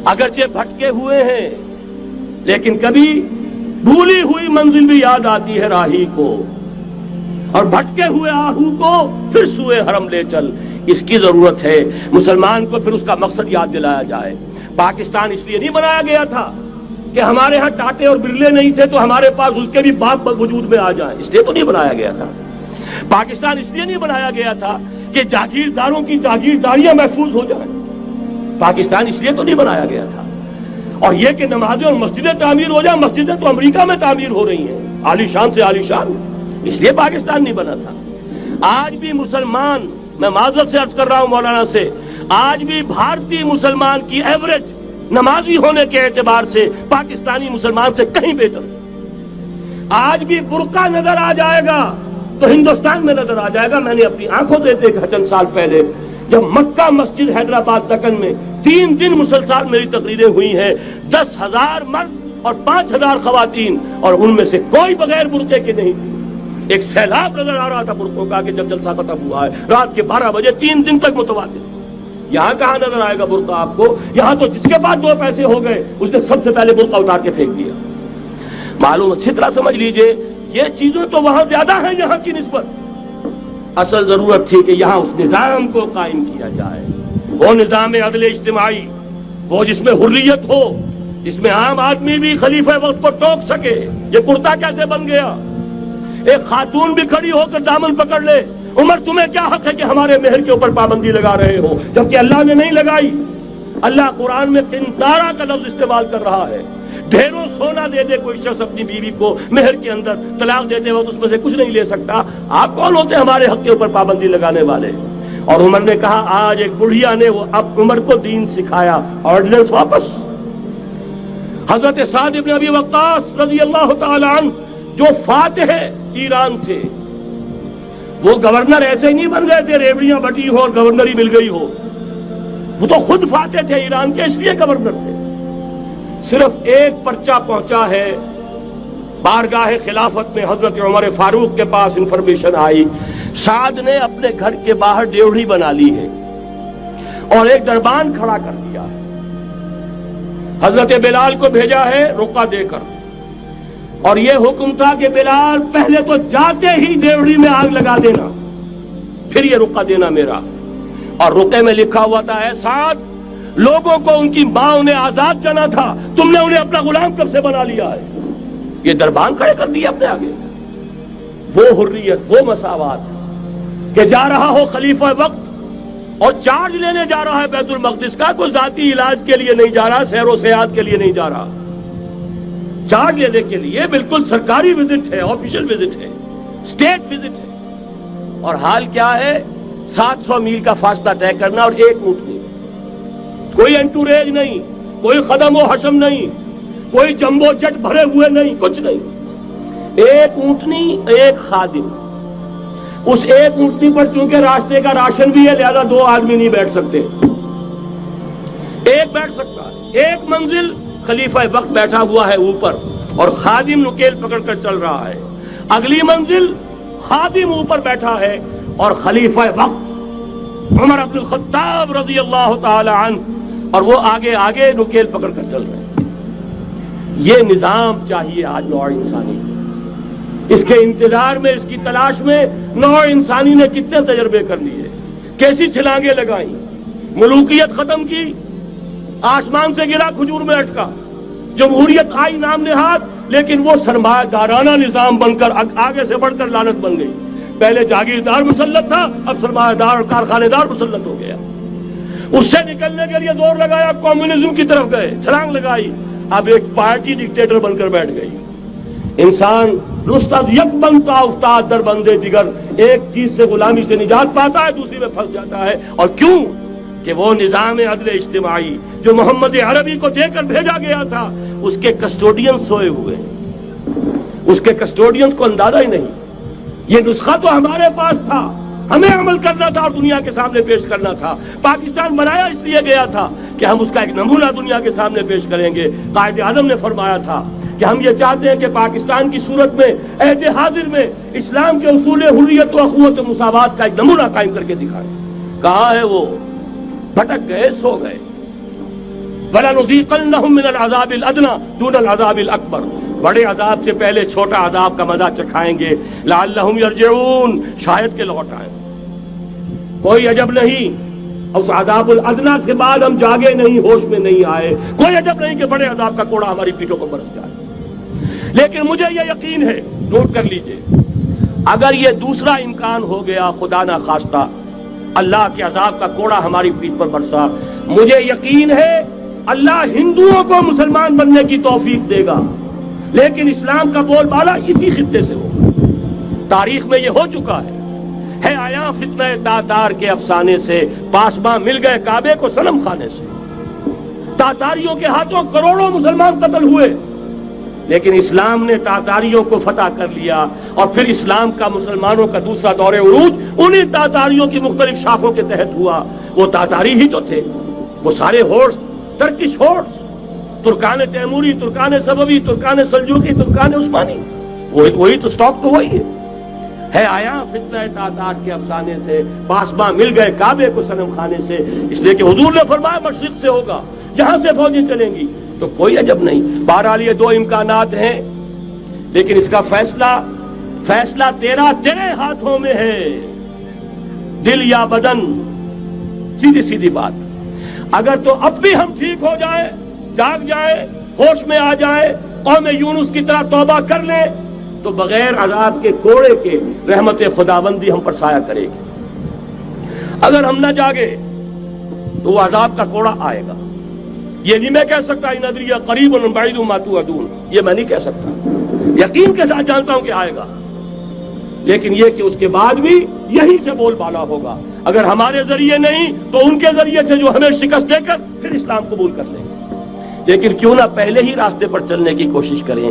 اگرچہ بھٹکے ہوئے ہیں لیکن کبھی بھولی ہوئی منزل بھی یاد آتی ہے راہی کو، اور بھٹکے ہوئے آہو کو پھر سوئے حرم لے چل۔ اس کی ضرورت ہے مسلمان کو پھر اس کا مقصد یاد دلایا جائے۔ پاکستان اس لیے نہیں بنایا گیا تھا کہ ہمارے ہاں ٹاٹے اور برلے نہیں تھے تو ہمارے پاس اس کے بھی باپ وجود میں آ جائیں، اس لیے تو نہیں بنایا گیا تھا۔ پاکستان اس لیے نہیں بنایا گیا تھا کہ جاگیرداروں کی جاگیرداریاں محفوظ ہو جائیں، پاکستان اس لیے تو نہیں بنایا گیا تھا۔ اور یہ کہ نمازیں اور مسجدیں تعمیر ہو جائیں، مسجدیں تو امریکہ میں تعمیر ہو رہی ہیں عالی شان سے عالی شان، اس لیے پاکستان نہیں بنا تھا۔ آج بھی مسلمان، میں معذرت سے عرض کر رہا ہوں مولانا سے، آج بھی بھارتی مسلمان کی ایوریج نمازی ہونے کے اعتبار سے پاکستانی مسلمان سے کہیں بہتر۔ آج بھی برقع نظر آ جائے گا تو ہندوستان میں نظر آ جائے گا۔ میں نے اپنی آنکھوں سے دیکھا چند سال پہلے جب مکہ مسجد حیدرآباد دکن میں 3 دن مسلسل میری تقریریں ہوئی ہیں، 10,000 مرد اور 5,000 خواتین، اور ان میں سے کوئی بغیر برقعے کے نہیں تھی۔ ایک سیلاب نظر آ رہا تھا برقعوں کا کہ جب جلسہ ختم ہوا ہے رات کے 12 بجے 3 دن تک متواتر۔ یہاں کہاں نظر آئے گا برقع آپ کو؟ یہاں تو جس کے بعد 2 پیسے ہو گئے اس نے سب سے پہلے برقع اتار کے پھینک دیا۔ معلوم اچھی طرح سمجھ لیجئے یہ چیزیں تو وہاں زیادہ ہیں یہاں کی نسبت۔ اصل ضرورت تھی کہ یہاں اس نظام کو قائم کیا جائے، وہ نظام عدل اجتماعی، وہ جس میں حریت ہو، جس میں عام آدمی بھی خلیفہ وقت کو ٹوک سکے۔ یہ کرتا کیسے بن گیا؟ ایک خاتون بھی کھڑی ہو کر دامن پکڑ لے، عمر تمہیں کیا حق ہے کہ ہمارے مہر کے اوپر پابندی لگا رہے ہو، جبکہ اللہ نے نہیں لگائی۔ اللہ قرآن میں قنطارہ کا لفظ استعمال کر رہا ہے۔ ڈھیروں سونا دے دے کوئی شخص اپنی بیوی کو مہر کے اندر، طلاق دیتے وقت اس میں سے کچھ نہیں لے سکتا۔ آپ کون ہوتے ہمارے حق کے اوپر پابندی لگانے والے؟ اور عمر نے کہا آج ایک بڑھیا نے وہ اب عمر کو دین سکھایا، آرڈیننس واپس۔ حضرت سعد بن ابی وقاص رضی اللہ تعالی عنہ جو فاتح ایران تھے، وہ گورنر ایسے ہی نہیں بن گئے تھے ریوڑیاں بٹی ہو اور گورنری مل گئی ہو، وہ تو خود فاتح تھے ایران کے، اس لیے گورنر تھے۔ صرف ایک پرچہ پہنچا ہے بارگاہ خلافت میں، حضرت عمر فاروق کے پاس انفارمیشن آئی سعد نے اپنے گھر کے باہر ڈیوڑی بنا لی ہے اور ایک دربان کھڑا کر دیا ہے۔ حضرت بلال کو بھیجا ہے رقعہ دے کر، اور یہ حکم تھا کہ بلال پہلے تو جاتے ہی ڈیوڑی میں آگ لگا دینا، پھر یہ رقعہ دینا میرا۔ اور رقعے میں لکھا ہوا تھا اے سعد، لوگوں کو ان کی ماں انہیں آزاد جانا تھا، تم نے انہیں اپنا غلام کب سے بنا لیا ہے؟ یہ دربان کھڑے کر دیا اپنے آگے۔ وہ حریت، وہ مساوات کہ جا رہا ہو خلیفہ وقت اور چارج لینے جا رہا ہے بیت المقدس کا، کوئی ذاتی علاج کے لیے نہیں جا رہا، سیر و سیاحت کے لیے نہیں جا رہا، چارج لینے کے لیے بالکل سرکاری وزٹ ہے، آفیشل وزٹ ہے، اسٹیٹ وزٹ ہے۔ اور حال کیا ہے؟ 700 میل کا فاصلہ طے کرنا اور ایک اونٹنی، کوئی انٹوریج نہیں، کوئی قدم و حشم نہیں، کوئی جمبو جٹ بھرے ہوئے نہیں، کچھ نہیں، ایک اونٹنی ایک خادم۔ اس ایک اونٹنی پر چونکہ راستے کا راشن بھی ہے لہذا 2 آدمی نہیں بیٹھ سکتے، ایک بیٹھ سکتا ہے۔ ایک منزل خلیفہ وقت بیٹھا ہوا ہے اوپر اور خادم نکیل پکڑ کر چل رہا ہے، اگلی منزل خادم اوپر بیٹھا ہے اور خلیفہ وقت عمر بن الخطاب رضی اللہ تعالی عنہ اور وہ آگے آگے نکیل پکڑ کر چل رہے ہیں۔ یہ نظام چاہیے آج نوع انسانی کو۔ اس کے انتظار میں، اس کی تلاش میں نوع انسانی نے کتنے تجربے کر لیے، کیسی چھلانگیں لگائیں، ملوکیت ختم کی، آسمان سے گرا کھجور میں اٹکا، جمہوریت آئی نام نہاد، لیکن وہ سرمایہ دارانہ نظام بن کر آگے سے بڑھ کر لعنت بن گئی۔ پہلے جاگیردار مسلط تھا، اب سرمایہ دار اور کارخانے دار مسلط ہو گیا۔ اس سے نکلنے کے لیے زور لگایا، کمیونزم کی طرف گئے، چھلانگ لگائی، اب ایک پارٹی ڈکٹیٹر بن کر بیٹھ گئی۔ انسان رست از یک بنتا افتاد در بندے دیگر، ایک چیز سے غلامی سے نجات پاتا ہے دوسری میں پھنس جاتا ہے۔ اور کیوں؟ کہ وہ نظام عدل اجتماعی جو محمد عربی کو دے کر بھیجا گیا تھا، اس کے کسٹوڈین سوئے ہوئے، اس کے کسٹوڈین کو اندازہ ہی نہیں۔ یہ نسخہ تو ہمارے پاس تھا، ہمیں عمل کرنا تھا اور دنیا کے سامنے پیش کرنا تھا۔ پاکستان بنایا اس لیے گیا تھا کہ ہم اس کا ایک نمونہ دنیا کے سامنے پیش کریں گے۔ قائد اعظم نے فرمایا تھا کہ ہم یہ چاہتے ہیں کہ پاکستان کی صورت میں عہد حاضر میں اسلام کے اصول حریت و اخوت و مساوات کا ایک نمونہ قائم کر کے دکھائیں۔ کہاں ہے وہ؟ بھٹک گئے، سو گئے۔ وَلَنُذِيقَنَّهُم مِّنَ الْعَذَابِ الْأَدْنَىٰ دُونَ الْعَذَابِ الْأَكْبَرِ، بڑے عذاب سے پہلے چھوٹا عذاب کا مزہ چکھائیں گے، لعلہم یرجعون، شاید کہ لوٹ آئیں۔ کوئی عجب نہیں اس عذاب الادنیٰ سے بعد ہم جاگے نہیں، ہوش میں نہیں آئے، کوئی عجب نہیں کہ بڑے عذاب کا کوڑا ہماری پیٹھوں پر برس جائے، لیکن مجھے یہ یقین ہے، نوٹ کر لیجئے، اگر یہ دوسرا امکان ہو گیا، خدا نہ خواستہ اللہ کے عذاب کا کوڑا ہماری پیٹھ پر برسا، مجھے یقین ہے اللہ ہندوؤں کو مسلمان بننے کی توفیق دے گا، لیکن اسلام کا بول بالا اسی خطے سے ہوگا۔ تاریخ میں یہ ہو چکا ہے آیا فتنہ تاتار کے افسانے سے، پاسباں مل گئے کعبے کو صنم خانے سے، تاتاریوں کے ہاتھوں کروڑوں مسلمان قتل ہوئے، لیکن اسلام نے تاتاریوں کو فتح کر لیا، اور پھر اسلام کا مسلمانوں کا دوسرا دور عروج انہی تاتاریوں کی مختلف شاخوں کے تحت ہوا۔ وہ تاتاری ہی تو تھے، وہ سارے ہورس، ٹرکش ہورس، ترکان تیموری، ترکان سبوی، ترکان سلجوقی، ترکان عثمانی، وہی تو سٹاک تو وہی ہے آیا فتنہ تاتار کے افسانے سے، پاسباں مل گئے کعبے کو صنم خانے سے، اس لیے کہ حضور نے فرمایا مشرق سے ہوگا، جہاں سے فوجیں چلیں گی، تو کوئی عجب نہیں۔ بہرحال یہ دو امکانات ہیں، لیکن اس کا فیصلہ تیرے ہاتھوں میں ہے، دل یا بدن، سیدھی بات۔ اگر تو اب بھی ہم ٹھیک ہو جائیں، جاگ جائیں، ہوش میں آ جائیں، قوم یونس کی طرح توبہ کر لیں، تو بغیر عذاب کے کوڑے کے رحمت خداوندی ہم پر سایہ کرے گی۔ اگر ہم نہ جاگے تو وہ عذاب کا کوڑا آئے گا۔ یہ نہیں میں کہہ سکتا ان ادری قریب بعید ما توعدون، یہ میں نہیں کہہ سکتا، یقین کے ساتھ جانتا ہوں کہ آئے گا، لیکن یہ کہ اس کے بعد بھی یہی سے بول بالا ہوگا، اگر ہمارے ذریعے نہیں تو ان کے ذریعے سے، جو ہمیں شکست دے کر پھر اسلام قبول کر لیں گے، لیکن کیوں نہ پہلے ہی راستے پر چلنے کی کوشش کریں۔